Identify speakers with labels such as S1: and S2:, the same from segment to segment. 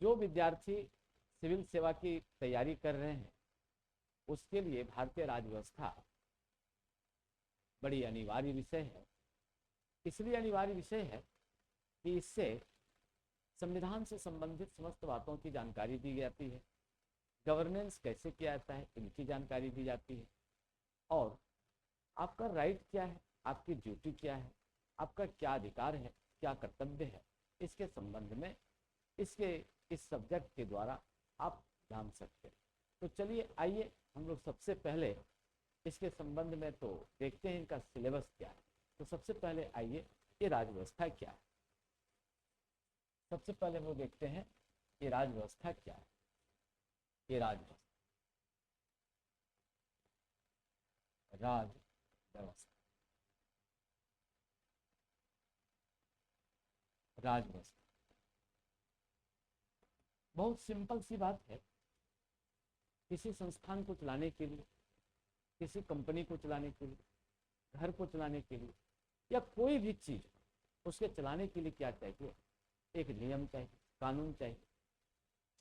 S1: जो विद्यार्थी सिविल सेवा की तैयारी कर रहे हैं उसके लिए भारतीय राजव्यवस्था बड़ी अनिवार्य विषय है। इसलिए अनिवार्य विषय है कि इससे संविधान से संबंधित समस्त बातों की जानकारी दी जाती है, गवर्नेंस कैसे किया जाता है इनकी जानकारी दी जाती है, और आपका राइट क्या है, आपकी ड्यूटी क्या है, आपका क्या अधिकार है, क्या कर्तव्य है, इसके संबंध में इस सब्जेक्ट के द्वारा आप जान सकते हैं। तो चलिए आइए हम लोग सबसे पहले इसके संबंध में तो देखते हैं इनका सिलेबस क्या है। तो सबसे पहले आइए ये राजव्यवस्था क्या है, सबसे पहले वो देखते हैं ये राजव्यवस्था क्या है। ये राजव्यवस्था राजव्यवस्था बहुत सिंपल सी बात है। किसी संस्थान को चलाने के लिए, किसी कंपनी को चलाने के लिए, घर को चलाने के लिए या कोई भी चीज उसके चलाने के लिए क्या चाहिए, एक नियम चाहिए, कानून चाहिए।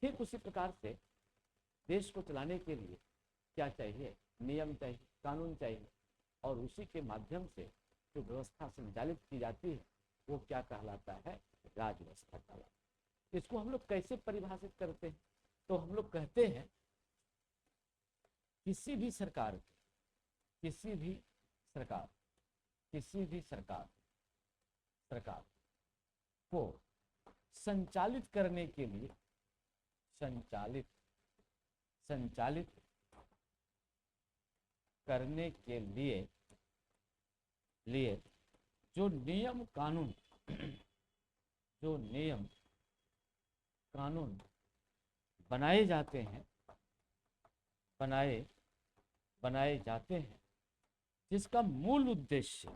S1: ठीक उसी प्रकार से देश को चलाने के लिए क्या चाहिए, नियम चाहिए, कानून चाहिए, और उसी के माध्यम से जो व्यवस्था संचालित की जाती है वो क्या कहलाता है, राजव्यवस्था कहलाता है। इसको हम लोग कैसे परिभाषित करते हैं, तो हम लोग कहते हैं किसी भी सरकार को संचालित करने के लिए जो नियम कानून बनाए जाते हैं जिसका मूल उद्देश्य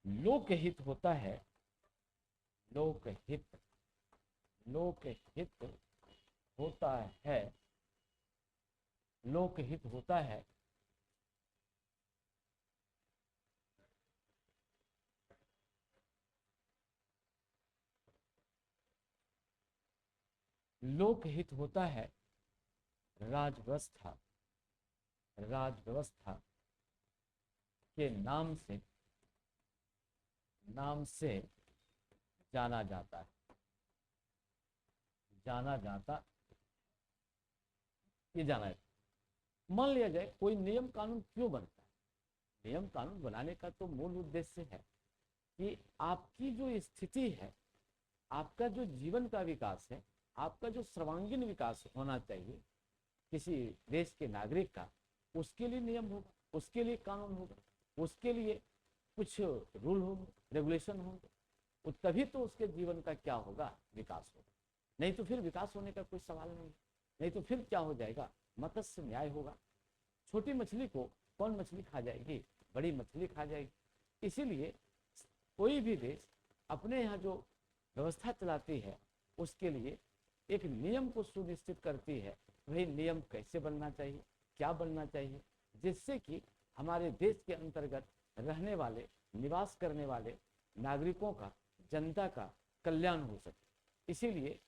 S1: लोकहित होता है, लोकहित होता है, लोकहित होता है, राजव्यवस्था के नाम से जाना जाता है। मान लिया जाए कोई नियम कानून क्यों बनता है, नियम कानून बनाने का तो मूल उद्देश्य है कि आपकी जो स्थिति है, आपका जो जीवन का विकास है, आपका जो सर्वांगीण विकास होना चाहिए किसी देश के नागरिक का, उसके लिए नियम होगा, उसके लिए कानून होगा, उसके लिए कुछ रूल होंगे, रेगुलेशन होंगे, तभी तो उसके जीवन का क्या होगा, विकास होगा। नहीं तो फिर विकास होने का कोई सवाल नहीं तो फिर क्या हो जाएगा, मत्स्य न्याय होगा। छोटी मछली को कौन मछली खा जाएगी, बड़ी मछली खा जाएगी। इसीलिए कोई भी देश अपने यहाँ जो व्यवस्था चलाती है उसके लिए एक नियम को सुनिश्चित करती है। वही नियम कैसे बनना चाहिए, क्या बनना चाहिए, जिससे कि हमारे देश के अंतर्गत रहने वाले, निवास करने वाले नागरिकों का, जनता का कल्याण हो सके। इसीलिए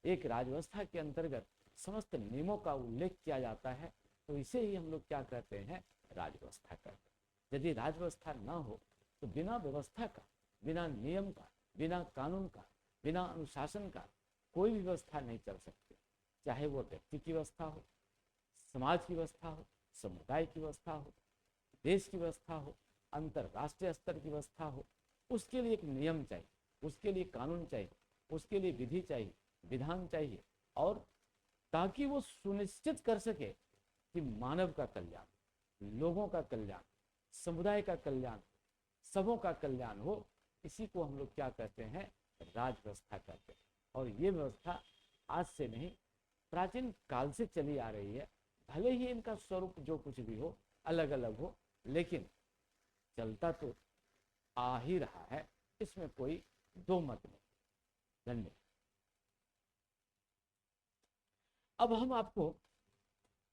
S1: एक राजव्यवस्था के अंतर्गत समस्त नियमों का उल्लेख किया जाता है, तो इसे ही हम लोग क्या कहते हैं, राजव्यवस्था कहते हैं। यदि राजव्यवस्था ना हो तो बिना व्यवस्था का, बिना नियम का, बिना कानून का, बिना अनुशासन का कोई भी व्यवस्था नहीं चल सकती। चाहे वो व्यक्ति की व्यवस्था हो, समाज की व्यवस्था हो, समुदाय की व्यवस्था हो, देश की व्यवस्था हो, अंतरराष्ट्रीय स्तर की व्यवस्था हो, उसके लिए एक नियम चाहिए, उसके लिए कानून चाहिए, उसके लिए विधि चाहिए, विधान चाहिए, और ताकि वो सुनिश्चित कर सके कि मानव का कल्याण, लोगों का कल्याण, समुदाय का कल्याण, सबों का कल्याण हो। इसी को हम लोग क्या कहते हैं, राजव्यवस्था कहते हैं। और ये व्यवस्था आज से नहीं, प्राचीन काल से चली आ रही है। भले ही इनका स्वरूप जो कुछ भी हो, अलग अलग हो, लेकिन चलता तो आ ही रहा है, इसमें कोई दो मत नहीं। धन्यवाद। अब हम आपको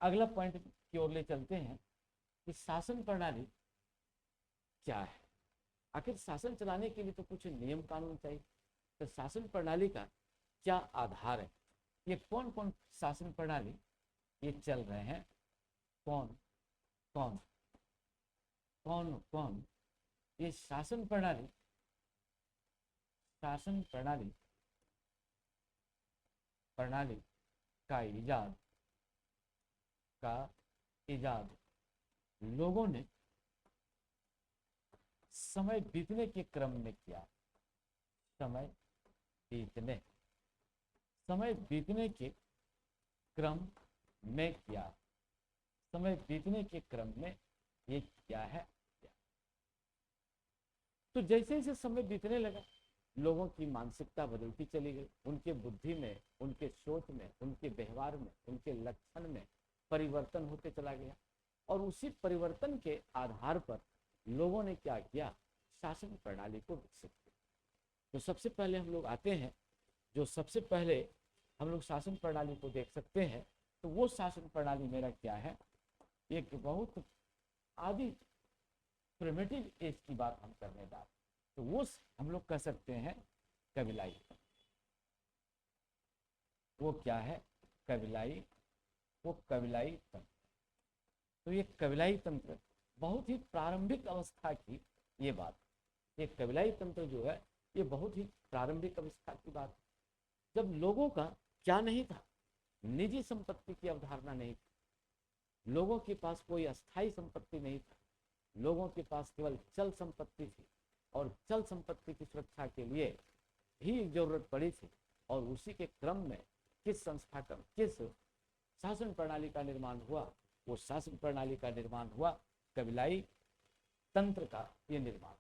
S1: अगला पॉइंट की ओर ले चलते हैं कि शासन प्रणाली क्या है? आखिर शासन चलाने के लिए तो कुछ नियम कानून चाहिए। तो शासन प्रणाली का क्या आधार है? ये कौन कौन शासन प्रणाली ये चल रहे हैं? कौन कौन कौन कौन ये शासन प्रणाली प्रणाली का इजाद लोगों ने समय बीतने के क्रम में किया। समय बीतने के क्रम में किया। समय बीतने के क्रम में ये क्या है? तो जैसे जैसे समय बीतने लगा, लोगों की मानसिकता बदलती चली गई। उनके बुद्धि में, उनके सोच में, उनके व्यवहार में, उनके लक्षण में परिवर्तन होते चला गया। और उसी परिवर्तन के आधार पर लोगों ने क्या किया? शासन प्रणाली को विकसित किया। तो सबसे पहले हम लोग आते हैं, जो सबसे पहले हम लोग शासन प्रणाली को देख सकते हैं, तो वो शासन प्रणाली मेरा क्या है? एक बहुत आदि प्रिमिटिव एज की बात हम करने जा रहे हैं। तो वो हम लोग कह सकते हैं कबीलाई। वो क्या है? कबीलाई। वो कबीलाई तंत्र। तो ये कबीलाई तंत्र बहुत ही प्रारंभिक अवस्था की ये बात। ये कबीलाई तंत्र जो है ये बहुत ही प्रारंभिक अवस्था की बात है, जब लोगों का क्या नहीं था? निजी संपत्ति की अवधारणा नहीं थी। लोगों के पास कोई अस्थाई संपत्ति नहीं था। लोगों के पास केवल चल संपत्ति थी, और चल संपत्ति की सुरक्षा के लिए भी जरूरत पड़ी थी। और उसी के क्रम में किस शासन प्रणाली का निर्माण हुआ? वो शासन प्रणाली का निर्माण हुआ कबीलाई तंत्र का ये निर्माण।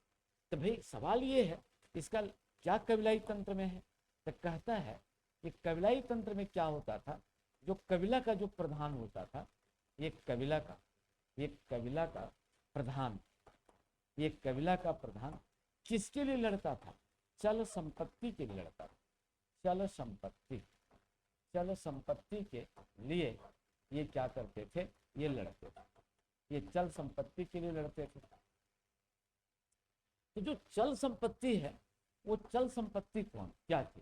S1: तो भाई सवाल ये है, इसका क्या कबीलाई तंत्र में है? तो कहता है कि कबीलाई तंत्र में क्या होता था? जो कबीला का जो प्रधान होता था, ये कबीला का प्रधान किसके लिए लड़ता था? चल संपत्ति के लिए लड़ता था। चल संपत्ति के लिए ये क्या करते थे? ये लड़ते थे। ये चल संपत्ति के लिए लड़ते थे। तो जो चल संपत्ति है, वो चल संपत्ति कौन क्या थी?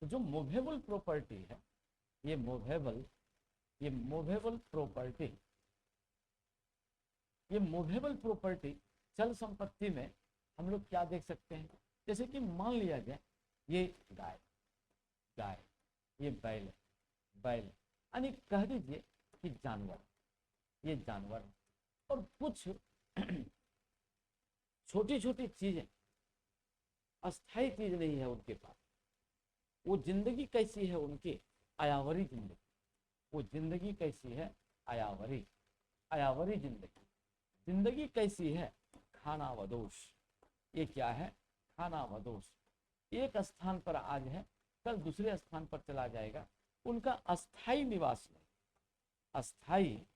S1: तो जो मूवेबल प्रॉपर्टी है, ये मूवेबल प्रॉपर्टी चल संपत्ति में हम लोग क्या देख सकते हैं? जैसे कि मान लिया जाए ये गाय, ये बैल, यानी कह दीजिए कि जानवर, ये जानवर, और कुछ छोटी छोटी चीजें, अस्थाई चीज नहीं है उनके पास। वो जिंदगी कैसी है उनकी? आयावरी जिंदगी। वो जिंदगी कैसी है? आयावरी जिंदगी कैसी है? खाना वदोष। ये क्या है? खाना वदोष। एक स्थान पर आज है, कल दूसरे स्थान पर चला जाएगा। उनका अस्थाई निवास नहीं। अस्थाई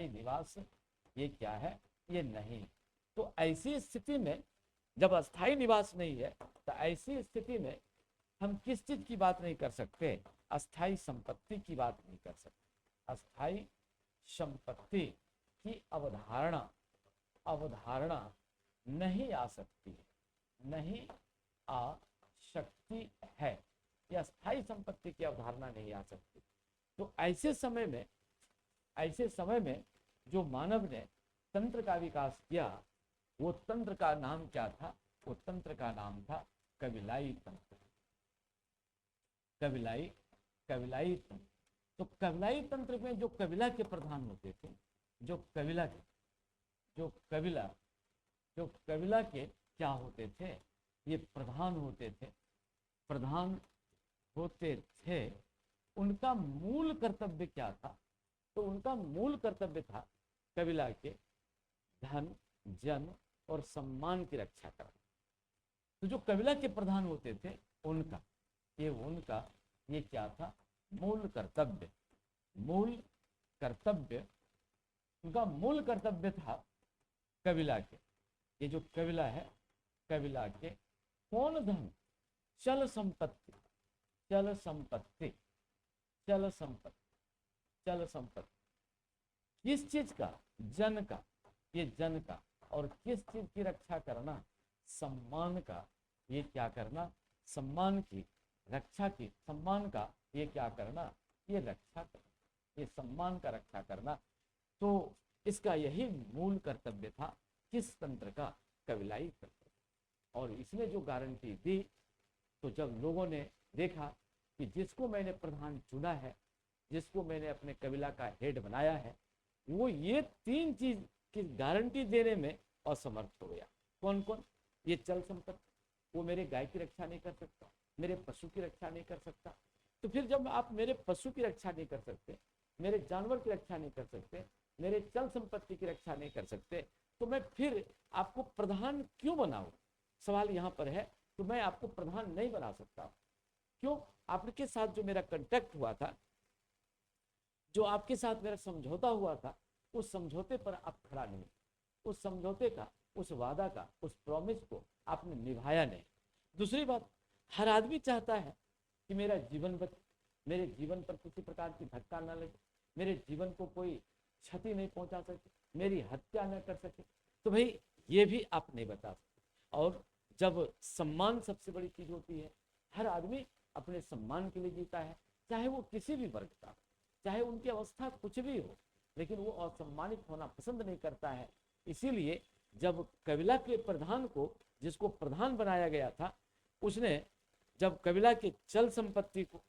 S1: निवास ये क्या है? ये नहीं। तो ऐसी स्थिति में जब अस्थाई निवास नहीं है, तो ऐसी स्थिति में हम किस चीज की बात नहीं कर सकते? अस्थाई संपत्ति की बात नहीं कर सकते। अस्थाई संपत्ति की अवधारणा नहीं आ सकती है। यह अस्थाई संपत्ति की अवधारणा नहीं आ सकती। तो ऐसे समय में जो मानव ने तंत्र का विकास किया, वो तंत्र का नाम क्या था? वो तंत्र का नाम था कबीलाई तंत्र। कबीलाई तंत्र। तो कबीलाई तंत्र में जो कबीला के प्रधान होते थे, जो कबीला के क्या होते थे? ये प्रधान होते थे। उनका मूल कर्तव्य क्या था? तो उनका मूल कर्तव्य था कबीला के धन, जन और सम्मान की रक्षा करना। तो जो कबीला के प्रधान होते थे, उनका ये क्या था? मूल कर्तव्य। उनका मूल कर्तव्य था कबीला के, ये जो कबीला है, कबीला के कौन धन? चल संपत्ति किस चीज का? जन का, ये जन का। और किस चीज की रक्षा करना? सम्मान का। ये क्या करना? सम्मान की रक्षा की, सम्मान का ये क्या करना? ये रक्षा करना, ये सम्मान का रक्षा करना। तो इसका यही मूल कर्तव्य था किस तंत्र का? कविलाई तंत्र। और इसने जो गारंटी दी, तो जब लोगों ने देखा कि जिसको मैंने प्रधान चुना है, जिसको मैंने अपने कबीला का हेड बनाया है, वो ये 3 चीज की गारंटी देने में असमर्थ हो गया। कौन कौन? ये चल संपत्ति, वो मेरे गाय की रक्षा नहीं कर सकता, मेरे पशु की रक्षा नहीं कर सकता। तो फिर जब आप मेरे पशु की रक्षा नहीं कर सकते, मेरे जानवर की रक्षा नहीं कर सकते, मेरे चल संपत्ति की रक्षा नहीं कर सकते, तो मैं फिर आपको प्रधान क्यों बनाऊं? सवाल यहाँ पर है। तो मैं आपको प्रधान नहीं बना सकता। क्यों? आपके साथ जो मेरा कॉन्ट्रैक्ट हुआ था, जो आपके साथ मेरा समझौता हुआ था, उस समझौते पर आप खड़ा नहीं, उस समझौते का, उस वादा का, उस प्रॉमिस को आपने निभाया नहीं। दूसरी बात, हर आदमी चाहता है कि मेरा जीवन बचे, मेरे जीवन पर किसी प्रकार की धक्का न लगे, मेरे जीवन को कोई क्षति नहीं पहुंचा सके, मेरी हत्या न कर सके। तो भाई ये भी आप नहीं बता सकते। और जब सम्मान सबसे बड़ी चीज होती है, हर आदमी अपने सम्मान के लिए जीता है, चाहे वो किसी भी वर्ग का, चाहे उनकी अवस्था कुछ भी हो, लेकिन वो असम्मानित होना पसंद नहीं करता है। इसीलिए जब कबीला के प्रधान को, जिसको प्रधान बनाया गया था, उसने जब कबीला के चल संपत्ति को,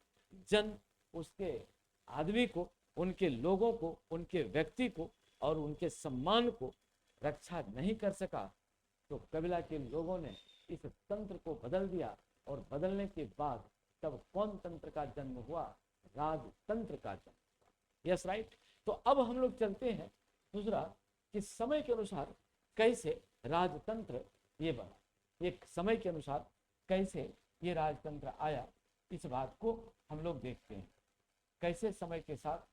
S1: जन, उसके आदमी को, उनके लोगों को, उनके व्यक्ति को और उनके सम्मान को रक्षा नहीं कर सका, तो कबीला के लोगों ने इस तंत्र को बदल दिया। और बदलने के बाद तब कौन तंत्र का जन्म हुआ? राजतंत्र का जन्म। Yes right. तो अब हम लोग चलते हैं दूसरा, कि समय के अनुसार कैसे राजतंत्र ये बना, एक समय के अनुसार कैसे ये राजतंत्र आया, इस बात को हम लोग देखते हैं। कैसे समय के साथ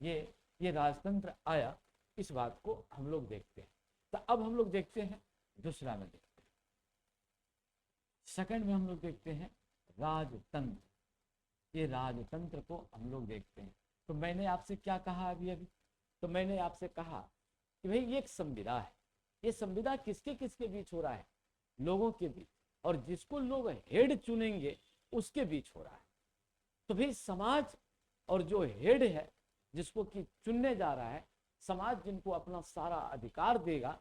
S1: ये राजतंत्र आया, इस बात को हम लोग देखते हैं। तो अब हम लोग देखते हैं दूसरा में, देखते हैं सेकंड में हम लोग देखते हैं राजतंत्र। ये राजतंत्र को हम लोग देखते हैं। तो मैंने आपसे क्या कहा अभी? तो मैंने आपसे कहा कि भाई ये एक संविदा है। ये संविदा किसके किसके बीच हो रहा है? लोगों के बीच, और जिसको लोग हेड चुनेंगे उसके बीच हो रहा है। तो भाई समाज और जो हेड है, जिसको कि चुनने जा रहा है, समाज जिनको अपना सारा अधिकार देगा,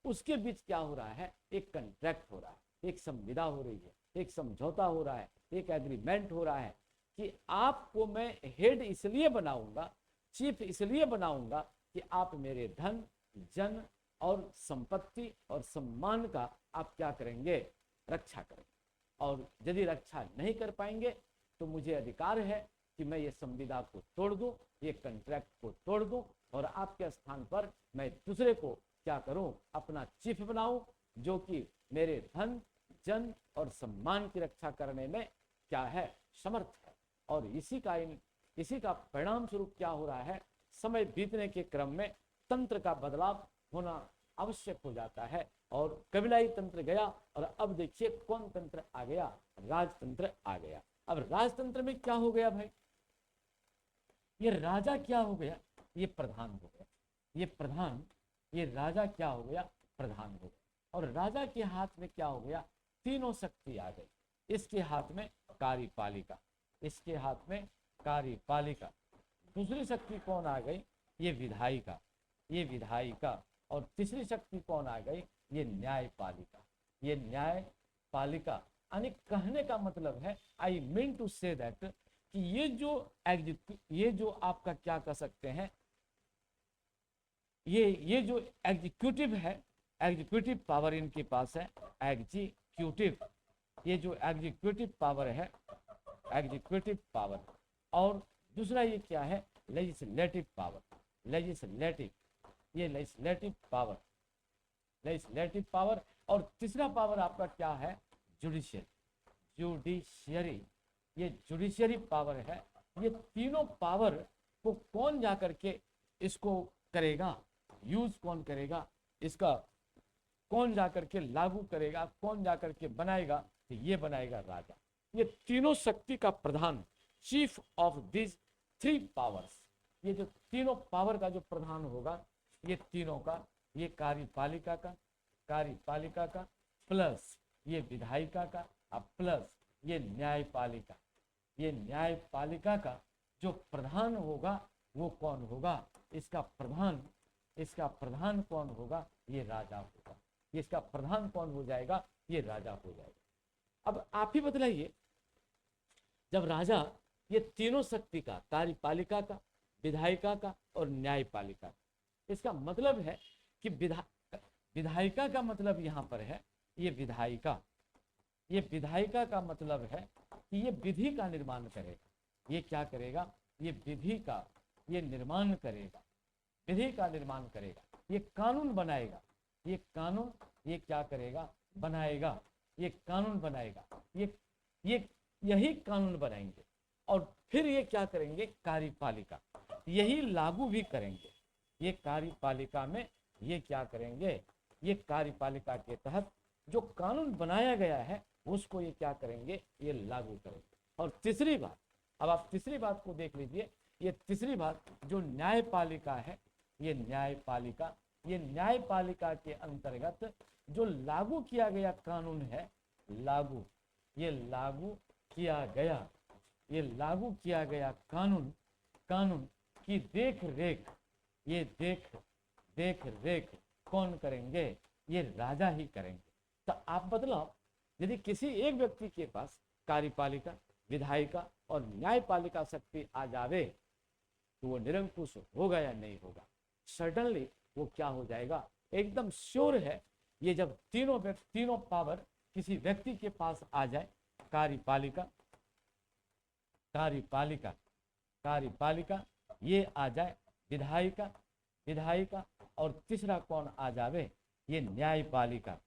S1: उसके बीच क्या हो रहा है? एक कॉन्ट्रैक्ट हो रहा है, एक संविदा हो रही है, एक समझौता हो रहा है, एक एग्रीमेंट हो रहा है कि आपको मैं हेड इसलिए बनाऊंगा, चीफ इसलिए बनाऊंगा कि आप मेरे धन, जन और संपत्ति और सम्मान का आप क्या करेंगे? रक्षा करेंगे। और यदि रक्षा नहीं कर पाएंगे तो मुझे अधिकार है कि मैं ये संविदा को तोड़ दूं, ये कॉन्ट्रैक्ट को तोड़ दूं, और आपके स्थान पर मैं दूसरे को क्या करूं? अपना चीफ बनाऊं, जो कि मेरे धन, जन और सम्मान की रक्षा करने में क्या है? समर्थ है। और इसी का परिणाम स्वरूप क्या हो रहा है? समय बीतने के क्रम में तंत्र का बदलाव होना आवश्यक हो जाता है, और कबीलाई तंत्र गया, और अब देखिए कौन तंत्र आ गया? राजतंत्र आ गया। अब राजतंत्र में क्या हो गया भाई? ये राजा क्या हो गया? ये प्रधान हो गया। ये प्रधान, ये राजा क्या हो गया? प्रधान हो गया। और राजा के हाथ में क्या हो गया? तीनों शक्ति आ गई। इसके हाथ में कार्यपालिका, इसके हाथ में कार्यपालिका। दूसरी शक्ति कौन आ गई? ये विधायिका, ये विधायिका। और तीसरी शक्ति कौन आ गई? ये न्यायपालिका, ये न्यायपालिका। यानी कहने का मतलब है, I mean to say that, कि ये जो आपका क्या कह सकते हैं, ये जो एग्जीक्यूटिव है, एग्जीक्यूटिव पावर इनके पास है, एग्जीक्यूटिव, ये जो एग्जीक्यूटिव पावर है, एग्जीक्यूटिव पावर। और दूसरा ये क्या है? लेजिस्लेटिव पावर, लेजिस्लेटिव, ये लेजिस्लेटिव पावर, लेजिस्लेटिव पावर। और तीसरा पावर आपका क्या है? जुडिशियल, जुडिशियरी, ये जुडिशियरी पावर है। ये तीनों पावर को कौन जाकर के इसको करेगा? यूज कौन करेगा? इसका कौन जाकर के लागू करेगा? कौन जाकर के बनाएगा? तो ये बनाएगा राजा। ये तीनों शक्ति का प्रधान, चीफ ऑफ दिस 3 पावर्स, ये जो तीनों पावर का जो प्रधान होगा, ये तीनों का, ये कार्यपालिका का प्लस ये विधायिका का और प्लस ये न्यायपालिका, ये न्यायपालिका का जो प्रधान होगा वो कौन होगा? इसका प्रधान कौन होगा? ये राजा होगा। इसका प्रधान कौन हो जाएगा? ये राजा हो जाएगा। अब आप ही बतलाइए, जब राजा ये तीनों शक्ति का, कार्यपालिका का, विधायिका का और न्यायपालिका का, इसका मतलब है कि विधायिका का मतलब यहाँ पर है ये विधायिका, ये विधायिका का मतलब है कि ये विधि का निर्माण करेगा। ये क्या करेगा? ये विधि का ये निर्माण करेगा, विधि का निर्माण करेगा, ये कानून बनाएगा। ये कानून ये क्या करेगा? बनाएगा। ये कानून बनाएगा, ये यही कानून बनाएंगे और फिर ये क्या करेंगे? कार्यपालिका यही लागू भी करेंगे। ये कार्यपालिका में ये क्या करेंगे? ये कार्यपालिका के तहत जो कानून बनाया गया है उसको ये क्या करेंगे? ये लागू करेंगे। और तीसरी बात, अब आप तीसरी बात को देख लीजिए। ये तीसरी बात जो न्यायपालिका है, ये न्यायपालिका, ये न्यायपालिका के अंतर्गत जो लागू किया गया कानून है, लागू, ये लागू किया गया, ये लागू किया गया कानून, कानून की देख रेख, ये देख रेख कौन करेंगे? ये राजा ही करेंगे। तो आप बतलाओ, यदि किसी एक व्यक्ति के पास कार्यपालिका, विधायिका और न्यायपालिका शक्ति आ जावे तो वो निरंकुश होगा या नहीं होगा? सर्टनली वो क्या हो जाएगा? एकदम श्योर है। ये जब तीनों पावर किसी व्यक्ति के पास आ जाए, कार्यपालिका ये आ जाए, विधायिका और तीसरा कौन आ जावे? ये न्यायपालिका,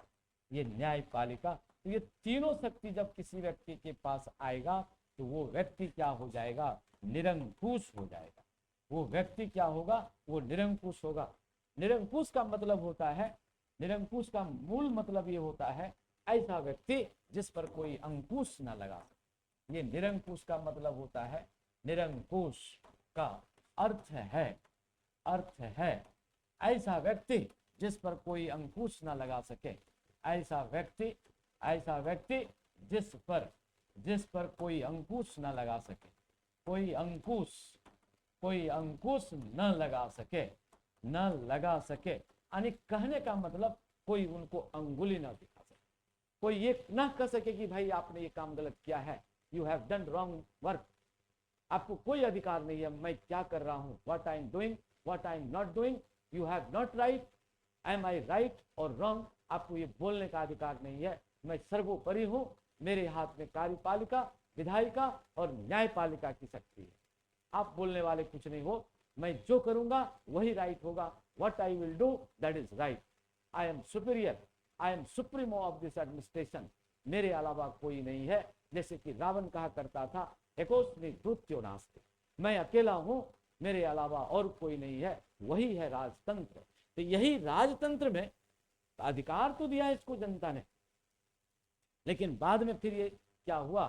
S1: ये न्यायपालिका। तो ये तीनों शक्ति जब किसी व्यक्ति के पास आएगा तो वो व्यक्ति क्या हो जाएगा? निरंकुश हो जाएगा। वो व्यक्ति क्या होगा? वो निरंकुश होगा। निरंकुश का मतलब होता है, निरंकुश का मूल मतलब ये होता है ऐसा व्यक्ति जिस पर कोई अंकुश न लगा सके। ये निरंकुश का मतलब होता है, निरंकुश का अर्थ है ऐसा व्यक्ति जिस पर कोई अंकुश न लगा सके। ऐसा व्यक्ति जिस पर कोई अंकुश न लगा सके, कोई अंकुश न लगा सके, यानी कहने का मतलब कोई उनको अंगुली न दिखा सके, कोई ये ना कह सके कि भाई आपने ये काम गलत किया है, you have done wrong work. आपको कोई अधिकार नहीं है मैं क्या कर रहा हूं, what I am doing, what I am not doing, you have not right, am I right और रॉन्ग, आपको ये बोलने का अधिकार नहीं है। मैं सर्वोपरि हूं, मेरे हाथ में कार्यपालिका, विधायिका और न्यायपालिका की शक्ति है। आप बोलने वाले कुछ नहीं हो, मैं जो करूंगा वही राइट होगा। What I will do that is right. I am superior, I am supremo of this administration. मेरे अलावा कोई नहीं है। जैसे कि रावण कहा करता था, एकोस्मि द्वितीयो नास्ति, मैं अकेला हूं, मेरे अलावा और कोई नहीं है। वही है राजतंत्र। तो यही राजतंत्र में अधिकार तो दिया इसको जनता ने, लेकिन बाद में फिर ये क्या हुआ?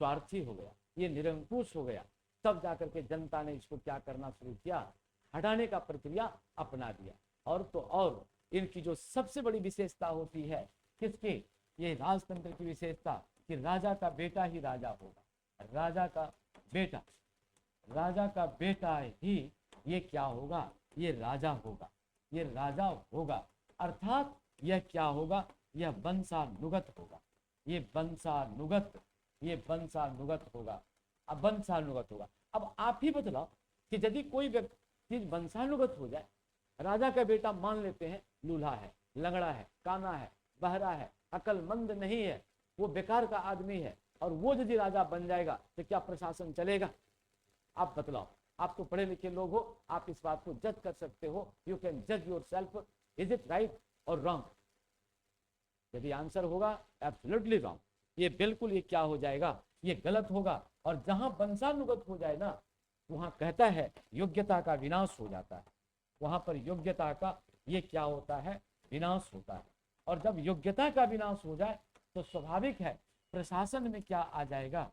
S1: स्वार्थी हो गया, ये निरंकुश हो गया। तब जाकर के जनता ने इसको क्या करना शुरू किया? हटाने का प्रक्रिया अपना दिया। और तो और इनकी जो सबसे बड़ी विशेषता होती है, किसकी? ये राजतंत्र की विशेषता कि राजा का बेटा ही राजा होगा। राजा का बेटा ही ये क्या होगा? ये राजा होगा, ये राजा होगा। अर्थात यह क्या होगा? यह वंशानुगत होगा, ये वंशानुगत होगा। अब वंशानुगत होगा। अब आप ही बतलाओ कि यदि कोई व्यक्ति वंशानुगत हो जाए, राजा का बेटा मान लेते हैं लूल्हा है, लंगड़ा है, काना है, बहरा है, अकलमंद नहीं है, वो बेकार का आदमी है, और वो यदि राजा बन जाएगा तो क्या प्रशासन चलेगा? आप बतलाओ। आप तो पढ़े लिखे लोग हो, आप इस बात को जज कर सकते हो। यू कैन जज योरसेल्फ, इज इट राइट और रॉन्ग? यदि आंसर होगा एब्सोल्युटली रॉन्ग, ये बिल्कुल ये क्या हो जाएगा? ये गलत होगा। और जहां वंशानुगत हो जाए ना, वहां कहता है योग्यता का विनाश हो जाता है। वहां पर योग्यता का ये क्या होता है? विनाश होता है। और जब योग्यता का विनाश हो जाए तो स्वाभाविक है प्रशासन में क्या आ जाएगा?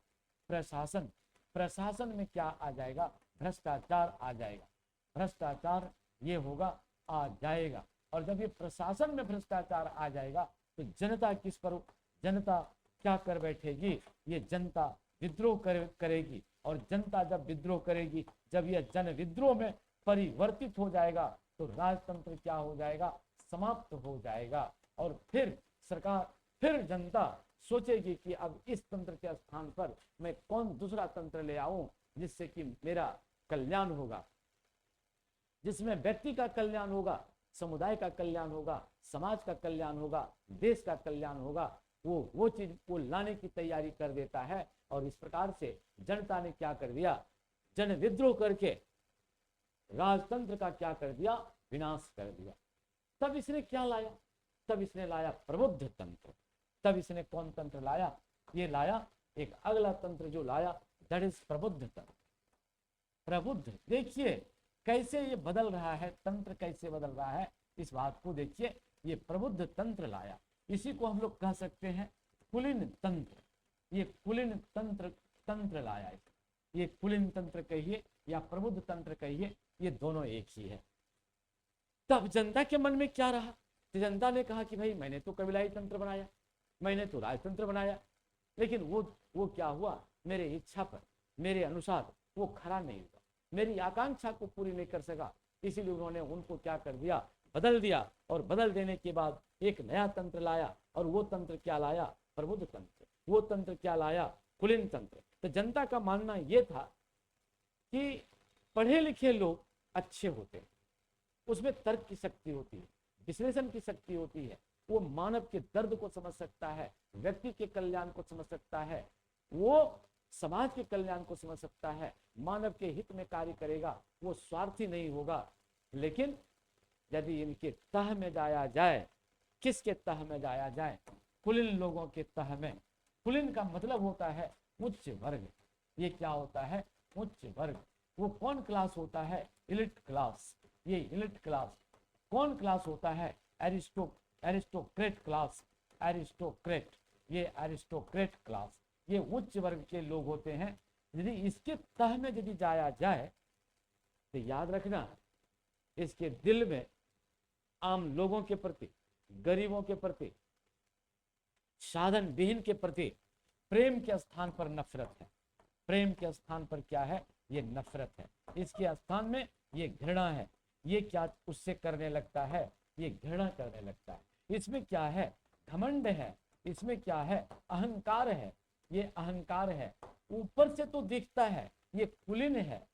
S1: प्रशासन में क्या आ जाएगा? भ्रष्टाचार आ जाएगा, भ्रष्टाचार ये होगा, आ जाएगा। और जब ये प्रशासन में भ्रष्टाचार आ जाएगा तो जनता किस पर, जनता क्या कर बैठेगी, ये जनता विद्रोह करेगी। और जनता जब विद्रोह करेगी, जब यह जन विद्रोह में परिवर्तित हो जाएगा तो राजतंत्र क्या हो जाएगा, समाप्त हो जाएगा। और फिर सरकार, फिर जनता सोचेगी कि अब इस तंत्र के स्थान पर मैं कौन दूसरा तंत्र ले आऊं जिससे कि मेरा कल्याण होगा, जिसमें व्यक्ति का कल्याण होगा, समुदाय का कल्याण होगा, समाज का कल्याण होगा, देश का कल्याण होगा। वो चीज को लाने की तैयारी कर देता है। और इस प्रकार से जनता ने क्या कर दिया, जन विद्रोह करके राजतंत्र का क्या कर दिया, विनाश कर दिया। तब इसने क्या लाया, तब इसने लाया प्रबुद्ध तंत्र। तब इसने कौन तंत्र लाया, ये लाया एक अगला तंत्र जो लाया, दैट इज प्रबुद्ध तंत्र। प्रबुद्ध, देखिए कैसे ये बदल रहा है, तंत्र कैसे बदल रहा है, इस बात को देखिए। ये प्रबुद्ध तंत्र लाया, इसी को हम लोग कह सकते हैं कुलीन तंत्र। ये कुलीन तंत्र लाया, ये कुलीन तंत्र कहिए या प्रबुद्ध तंत्र कहिए, ये दोनों एक ही है। तब जनता के मन में क्या रहा, तो जनता ने कहा कि भाई मैंने तो कबीलाई तंत्र बनाया, मैंने तो राजतंत्र बनाया, लेकिन वो क्या हुआ, मेरे इच्छा पर, मेरे अनुसार वो खरा नहीं हुआ, मेरी आकांक्षा को पूरी नहीं कर सका। इसीलिए उन्होंने उनको क्या कर दिया, बदल दिया। और बदल देने के बाद एक नया तंत्र लाया, और वो तंत्र क्या लाया, प्रबुद्ध तंत्र। वो तंत्र क्या लाया, कुलीन तंत्र। तो जनता का मानना ये था कि पढ़े लिखे लोग अच्छे होते हैं, उसमें तर्क की शक्ति होती है, विश्लेषण की शक्ति होती है, वो मानव के दर्द को समझ सकता है, व्यक्ति के कल्याण को समझ सकता है, वो समाज के कल्याण को समझ सकता है, मानव के हित में कार्य करेगा, वो स्वार्थी नहीं होगा। लेकिन यदि इनके तह में जाया जाए, किसके तह में जाया जाए, कुलीन लोगों के तह में। कुलीन का मतलब होता है उच्च वर्ग। ये क्या होता है, उच्च वर्ग। वो कौन क्लास होता है, इलिट क्लास। ये इलिट क्लास कौन क्लास होता है, एरिस्टोक्रेट क्लास, एरिस्टोक्रेट, ये एरिस्टोक्रेट क्लास, ये उच्च वर्ग के लोग होते हैं। यदि इसके तह में यदि जाया जाए तो याद रखना, इसके दिल में आम लोगों के प्रति, गरीबों के प्रति, साधन विहीन के प्रति प्रेम के स्थान पर नफरत है। प्रेम के स्थान पर क्या है, ये नफरत है। इसके स्थान में ये घृणा है। ये क्या उससे करने लगता है, ये घृणा करने लगता है। इसमें क्या है, घमंड है। इसमें क्या है, अहंकार है। ये अहंकार है। ऊपर से तो दिखता है ये कुलीन है,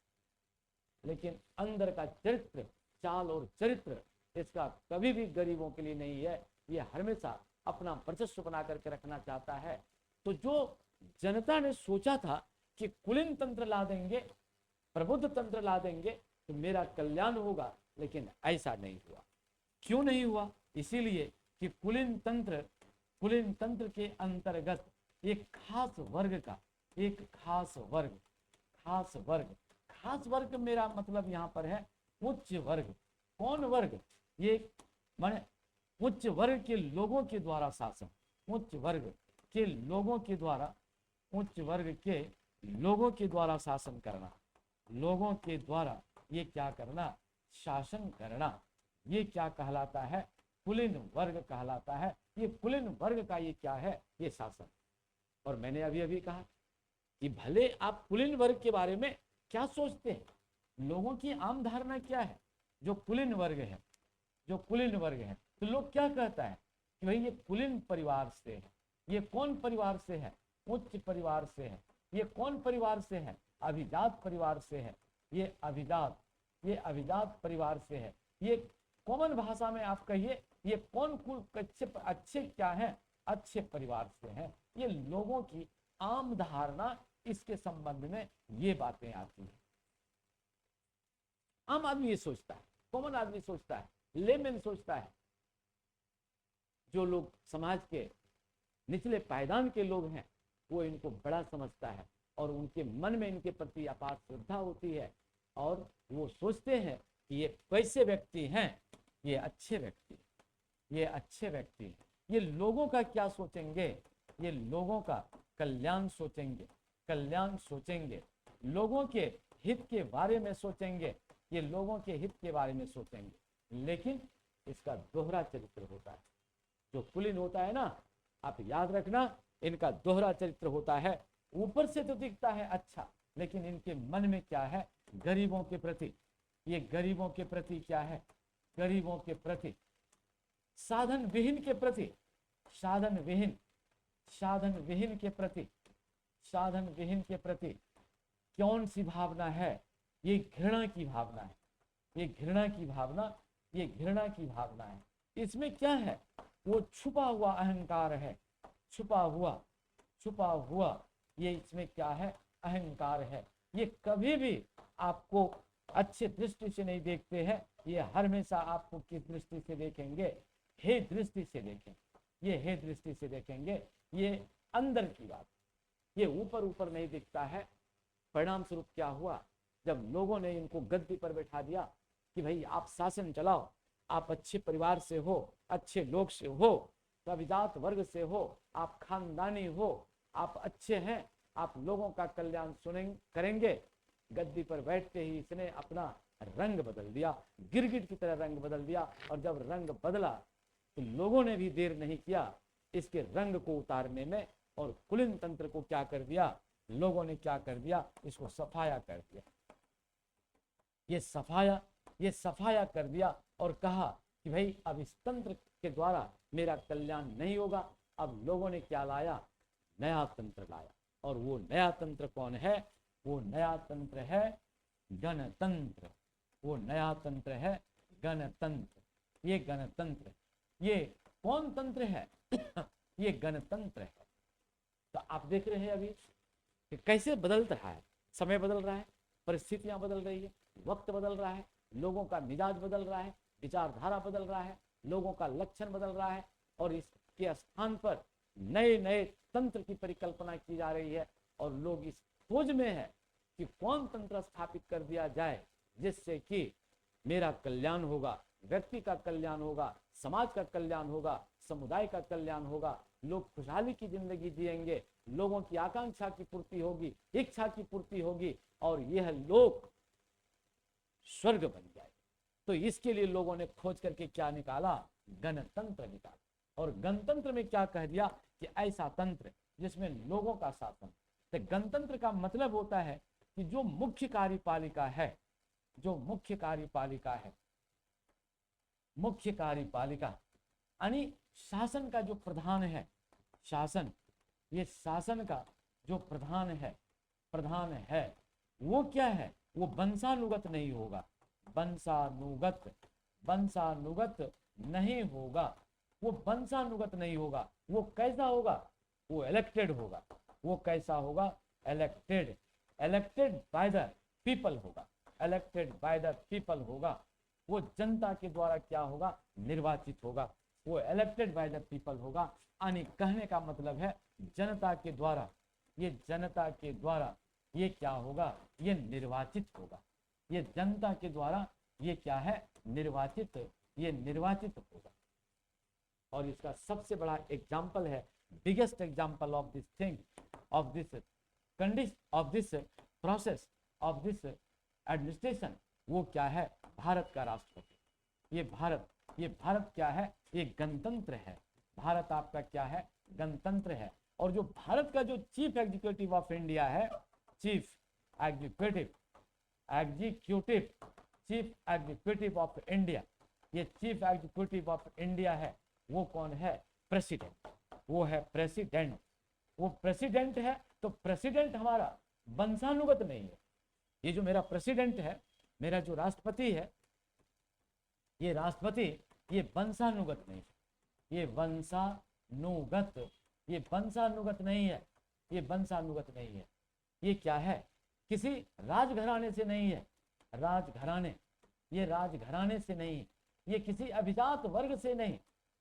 S1: लेकिन अंदर का चरित्र, चाल और चरित्र इसका कभी भी गरीबों के लिए नहीं है। ये हमेशा अपना वर्चस्व बना करके रखना चाहता है। तो जो जनता ने सोचा था कि कुलीन तंत्र ला देंगे, प्रबुद्ध तंत्र ला देंगे तो मेरा कल्याण होगा, लेकिन ऐसा नहीं हुआ। क्यों नहीं हुआ, इसीलिए कि कुलीन तंत्र के अंतर्गत एक खास वर्ग का, एक खास वर्ग मेरा मतलब यहाँ पर है उच्च वर्ग। कौन वर्ग, ये माने उच्च वर्ग के लोगों के द्वारा शासन, उच्च वर्ग के लोगों के द्वारा, उच्च वर्ग के लोगों के द्वारा शासन करना, लोगों के द्वारा ये क्या करना, शासन करना। ये क्या कहलाता है, कुलीन वर्ग कहलाता है। ये कुलीन वर्ग का ये क्या है, ये शासन। और मैंने अभी अभी कहा कि भले आप कुलीन वर्ग के बारे में क्या सोचते हैं, लोगों की आम धारणा क्या है, जो कुलीन वर्ग है, जो कुलीन वर्ग है, तो लोग क्या कहता है कि भाई ये कुलीन परिवार से है। ये कौन परिवार से है, उच्च परिवार से है। ये कौन परिवार से है, अभिजात परिवार से है। ये अभिजात परिवार से है। ये कॉमन भाषा में आप कहिए, ये कौन कुल अच्छे क्या है, अच्छे परिवार से हैं। ये लोगों की आम धारणा, इसके संबंध में ये बातें आती हैं। आम आदमी ये सोचता है, कॉमन आदमी सोचता है, लेमैन सोचता है। जो लोग समाज के निचले पायदान के लोग हैं, वो इनको बड़ा समझता है और उनके मन में इनके प्रति अपार श्रद्धा होती है। और वो सोचते हैं कि ये कैसे व्यक्ति हैं, ये अच्छे व्यक्ति, ये अच्छे व्यक्ति हैं। ये लोगों का क्या सोचेंगे, ये लोगों का कल्याण सोचेंगे, कल्याण सोचेंगे, लोगों के हित के बारे में सोचेंगे, ये लोगों के हित के बारे में सोचेंगे, लेकिन इसका दोहरा चरित्र होता है। जो कुलीन होता है ना, आप याद रखना, इनका दोहरा चरित्र होता है। ऊपर से तो दिखता है अच्छा, लेकिन इनके मन में क्या है, गरीबों के प्रति, ये गरीबों के प्रति क्या है, गरीबों के प्रति, साधन विहीन के प्रति, साधन विहीन, साधन विहीन के प्रति, साधन विहीन के प्रति कौन सी भावना है, ये घृणा की भावना है, ये घृणा की भावना, ये घृणा की भावना है। इसमें क्या है, वो छुपा हुआ अहंकार है, छुपा हुआ ये इसमें क्या है, अहंकार है। ये कभी भी आपको अच्छे दृष्टि से नहीं देखते हैं, ये हमेशा आपको किस दृष्टि से देखेंगे, हे दृष्टि से देखेंगे, ये हे दृष्टि से देखेंगे। ये अंदर की बात, ये ऊपर ऊपर नहीं दिखता है। परिणाम स्वरूप क्या हुआ, जब लोगों ने इनको गद्दी पर बैठा दिया कि भाई आप शासन चलाओ, आप अच्छे परिवार से हो, अच्छे लोग से हो, अभिजात वर्ग से हो, आप खानदानी हो, आप अच्छे हैं, आप लोगों का कल्याण करेंगे। गद्दी पर बैठते ही इसने अपना रंग बदल दिया, गिरगिट की तरह रंग बदल दिया। और जब रंग बदला तो लोगों ने भी देर नहीं किया इसके रंग को उतारने में, और कुलीन तंत्र को क्या कर दिया, लोगों ने क्या कर दिया, इसको सफाया कर दिया। ये सफाया कर दिया और कहा कि भाई अब इस तंत्र के द्वारा मेरा कल्याण नहीं होगा। अब लोगों ने क्या लाया, नया तंत्र लाया। और वो नया तंत्र कौन है, वो नया तंत्र है गणतंत्र। वो नया तंत्र है गणतंत्र। ये गणतंत्र, ये कौन तंत्र है ये गणतंत्र है। तो आप देख रहे हैं अभी कि कैसे बदल रहा है, समय बदल रहा है, परिस्थितियां बदल रही है, वक्त बदल रहा है, लोगों का मिजाज बदल रहा है, विचारधारा बदल रहा है, लोगों का लक्षण बदल रहा है, और इसके स्थान पर नए नए तंत्र की परिकल्पना की जा रही है। और लोग इस खोज में है कि कौन तंत्र स्थापित कर दिया जाए जिससे कि मेरा कल्याण होगा, व्यक्ति का कल्याण होगा, समाज का कल्याण होगा, समुदाय का कल्याण होगा, लोग खुशहाली की जिंदगी जिएंगे, लोगों की आकांक्षा की पूर्ति होगी, इच्छा की पूर्ति होगी, और यह लोक स्वर्ग बन जाए। तो इसके लिए लोगों ने खोज करके क्या निकाला, गणतंत्र निकाला। और गणतंत्र में क्या कह दिया कि ऐसा तंत्र जिसमें लोगों का शासन। तो गणतंत्र का मतलब होता है कि जो मुख्य कार्यपालिका है, जो मुख्य कार्यपालिका है, मुख्य कार्यपालिका यानी शासन का जो प्रधान है, शासन, ये शासन का जो प्रधान है वो क्या है, वो वंशानुगत नहीं होगा, वंशानुगत नहीं होगा, वो वंशानुगत नहीं होगा। वो कैसा होगा, वो इलेक्टेड होगा। वो कैसा होगा, इलेक्टेड बाय द पीपल होगा, इलेक्टेड बाय द पीपल होगा। वो जनता के द्वारा क्या होगा, निर्वाचित होगा। वो इलेक्टेड बाय द पीपल होगा, यानी कहने का मतलब है जनता के द्वारा, ये जनता के द्वारा ये क्या होगा, ये निर्वाचित होगा। ये जनता के द्वारा ये क्या है, निर्वाचित, ये निर्वाचित होगा। और इसका सबसे बड़ा एग्जाम्पल है, biggest example of this thing, of this condition, of this process, of this administration, वो क्या है, भारत का राष्ट्रपति। ये भारत क्या है, ये गणतंत्र है। भारत आपका क्या है, गणतंत्र है। और जो भारत का जो चीफ एग्जीक्यूटिव ऑफ इंडिया है, चीफ एग्जीक्यूटिव ऑफ इंडिया, ये चीफ एग्जीक्यूटिव ऑफ इंडिया है, वो कौन है, प्रेसिडेंट। वो है प्रेसिडेंट, वो प्रेसिडेंट है। तो प्रेसिडेंट हमारा वंशानुगत नहीं है। ये जो मेरा प्रेसिडेंट है, मेरा जो राष्ट्रपति है, ये राष्ट्रपति, ये वंशानुगत नहीं है, ये वंशानुगत नहीं है, ये वंशानुगत नहीं है। ये क्या है, किसी राजघराने से नहीं है, राजघराने, ये राजघराने से नहीं, ये किसी अभिजात वर्ग से नहीं,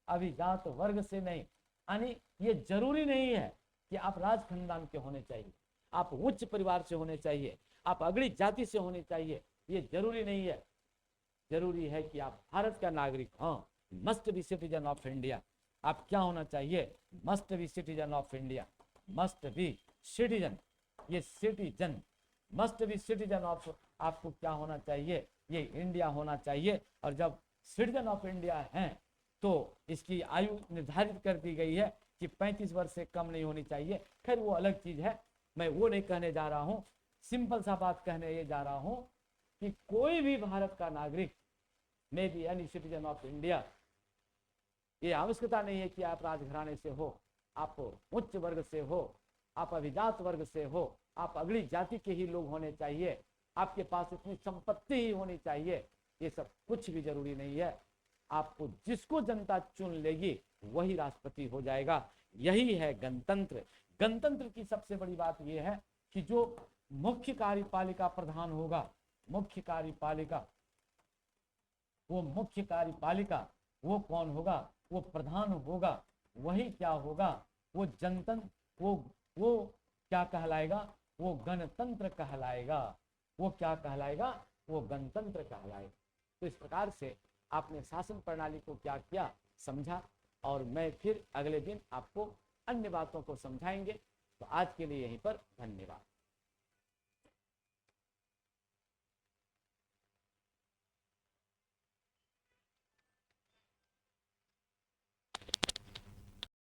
S1: अभिजात वर्ग से नहीं। यानी ये जरूरी नहीं है कि आप राज खानदान के होने चाहिए, आप उच्च परिवार से होने चाहिए, आप अगड़ी जाति से होने चाहिए, ये जरूरी नहीं है। जरूरी है कि आप भारत का नागरिक हो, must be citizen of India. आप क्या होना चाहिए, must be citizen of India, must be citizen. ये citizen must be citizen of, आपको क्या होना चाहिए, ये इंडिया होना चाहिए। और जब सिटीजन ऑफ इंडिया हैं तो इसकी आयु निर्धारित कर दी गई है कि 35 वर्ष से कम नहीं होनी चाहिए। खैर वो अलग चीज है, मैं वो नहीं कहने जा रहा हूँ, सिंपल सा बात कहने ये जा रहा हूँ कि कोई भी भारत का नागरिक may be any citizen of India, ये आवश्यकता नहीं है कि आप राजघराने से हो, आप उच्च वर्ग से हो, आप अभिजात वर्ग से हो, आप अगली जाति के ही लोग होने चाहिए, आपके पास इतनी संपत्ति ही होनी चाहिए, ये सब कुछ भी जरूरी नहीं है। आपको जिसको जनता चुन लेगी वही राष्ट्रपति हो जाएगा। यही है गणतंत्र। गणतंत्र की सबसे बड़ी बात यह है कि जो मुख्य कार्यपालिका प्रधान होगा, मुख्य कार्यपालिका, वो कौन होगा, वो प्रधान होगा, वही क्या होगा, वो जनतंत्र, वो क्या कहलाएगा, वो गणतंत्र कहलाएगा। वो क्या कहलाएगा, वो गणतंत्र कहलाएगा। तो इस प्रकार से आपने शासन प्रणाली को क्या किया, समझा, और मैं फिर अगले दिन आपको अन्य बातों को समझाएंगे। तो आज के लिए यहीं पर धन्यवाद।